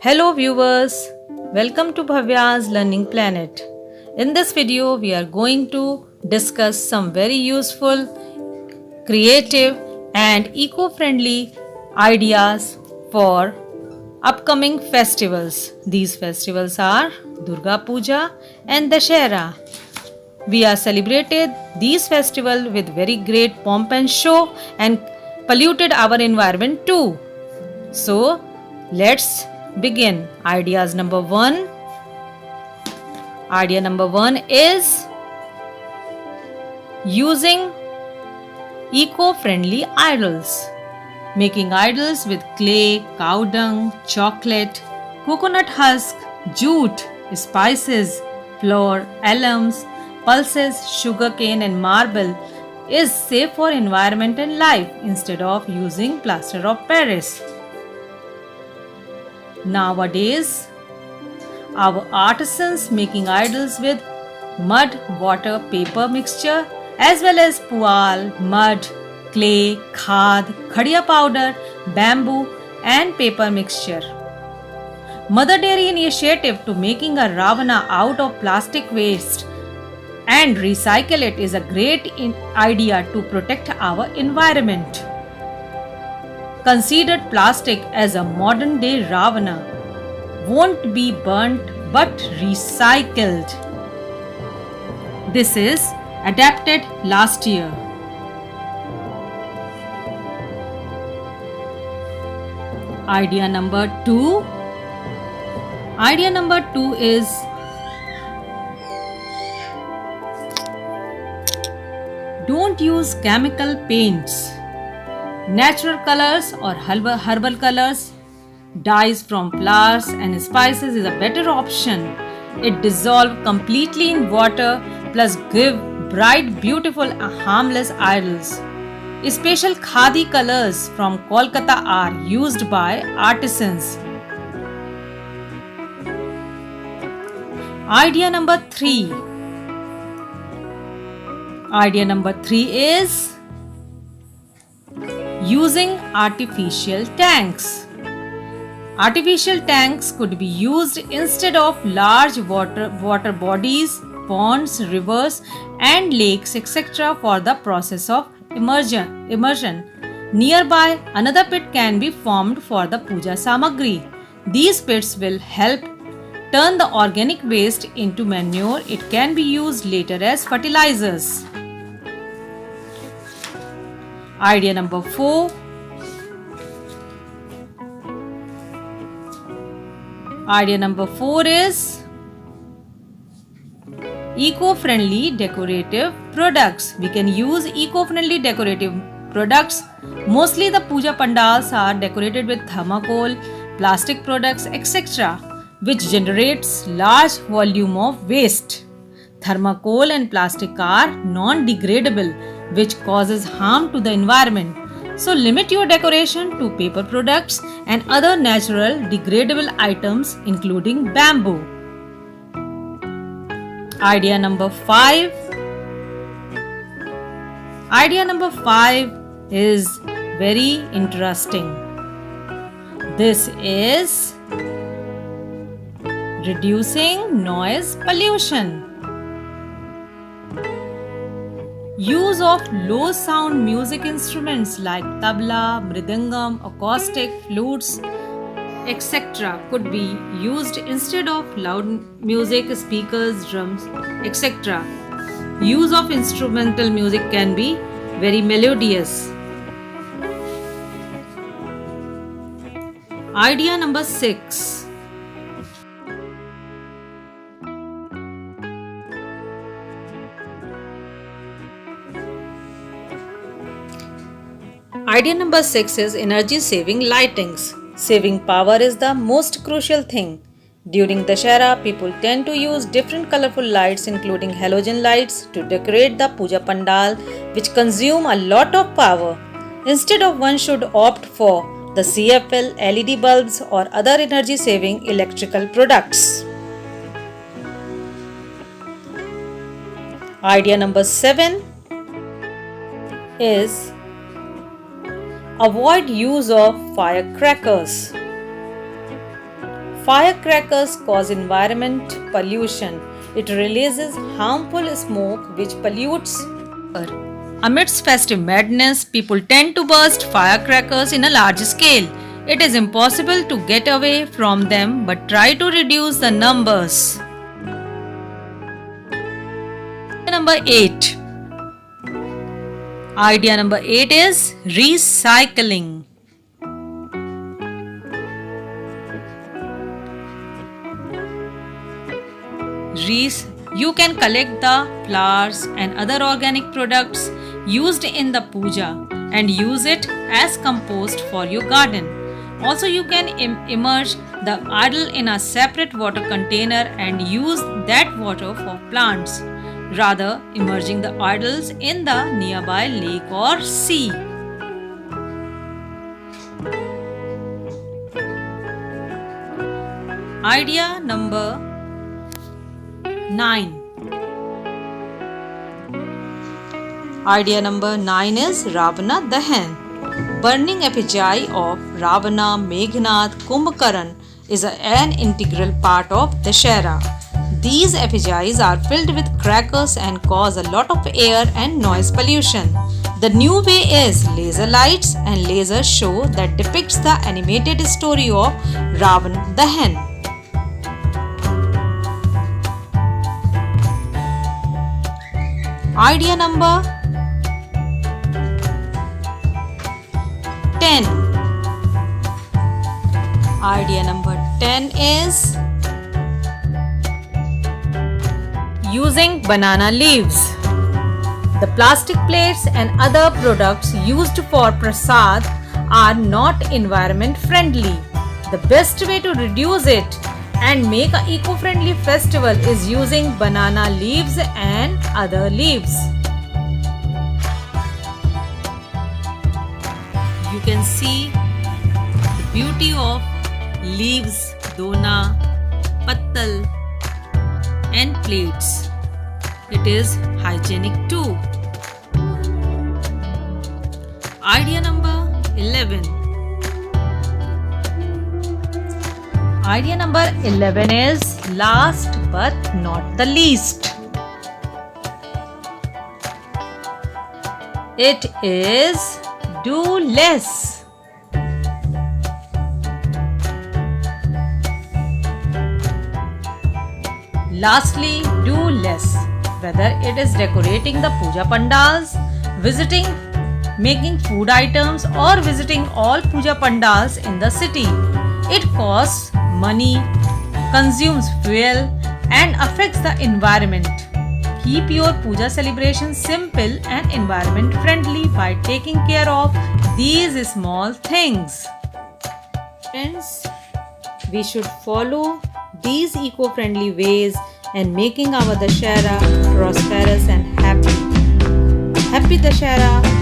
Hello viewers, welcome to Bhavya's Learning Planet. In this video, we are going to discuss some very useful, creative and eco-friendly ideas for upcoming festivals. These festivals are Durga Puja and Dashera. We are celebrated these festivals with very great pomp and show and polluted our environment too. So, let's begin. Idea number one is using eco-friendly idols. Making idols with clay, cow dung, chocolate, coconut husk, jute, spices, flour, alums, pulses, sugarcane and marble is safe for environment and life instead of using plaster of Paris. Nowadays, our artisans making idols with mud, water, paper mixture as well as pual, mud, clay, khad, khadiya powder, bamboo and paper mixture. Mother Dairy initiative to making a Ravana out of plastic waste and recycle it is a great idea to protect our environment. Considered plastic as a modern day Ravana won't be burnt but recycled. This is adapted last year. Idea number two is don't use chemical paints. Natural colors or herbal colors, dyes from flowers and spices is a better option. It dissolves completely in water plus give bright, beautiful, harmless idols. Special khadi colors from Kolkata are used by artisans. Idea number three is using artificial tanks. Artificial tanks could be used instead of large water bodies, ponds, rivers and lakes etc. for the process of immersion. Nearby, another pit can be formed for the puja samagri. These pits will help turn the organic waste into manure. It can be used later as fertilizers. Idea number four is eco-friendly decorative products. We can use eco-friendly decorative products. Mostly the puja pandals are decorated with thermocol, plastic products, etc., which generates large volume of waste. Thermocol and plastic are non-degradable, which causes harm to the environment. So limit your decoration to paper products and other natural degradable items including bamboo. Idea number five is very interesting. This is reducing noise pollution. Use of low sound music instruments like tabla, mridangam, acoustic, flutes, etc. could be used instead of loud music, speakers, drums, etc. Use of instrumental music can be very melodious. Idea number six. Idea number 6 is energy saving lightings. Saving power is the most crucial thing. During Dashera, people tend to use different colorful lights including halogen lights to decorate the puja pandal, which consume a lot of power. Instead of, one should opt for the CFL, LED bulbs or other energy saving electrical products. Idea number 7 is avoid use of firecrackers. Firecrackers cause environment pollution. It releases harmful smoke which pollutes air. Amidst festive madness, people tend to burst firecrackers in a large scale. It is impossible to get away from them, but try to reduce the numbers. Number 8. Idea number 8 is recycling. You can collect the flowers and other organic products used in the puja and use it as compost for your garden. Also, you can immerse the idol in a separate water container and use that water for plants, rather immersing the idols in the nearby lake or sea. Idea number 9. Idea number 9 is Ravana Dahan. Burning effigy of Ravana, Meghnad, Kumbhakaran is an integral part of Dashera. These effigies are filled with crackers and cause a lot of air and noise pollution. The new way is laser lights and laser show that depicts the animated story of Ravana Dahan. Idea number 10. Idea number 10 is using banana leaves. The plastic plates and other products used for prasad are not environment friendly. The best way to reduce it and make an eco-friendly festival is using banana leaves and other leaves. You can see the beauty of leaves, dona, pattal and plates. It is hygienic too. Idea number 11. Idea number 11 is last but not the least. It is do less. Lastly, do less. Whether it is decorating the puja pandals, visiting, making food items or visiting all puja pandals in the city. It costs money, consumes fuel and affects the environment. Keep your puja celebration simple and environment friendly by taking care of these small things. Friends, we should follow these eco-friendly ways and making our Dashera prosperous and happy. Happy Dashera!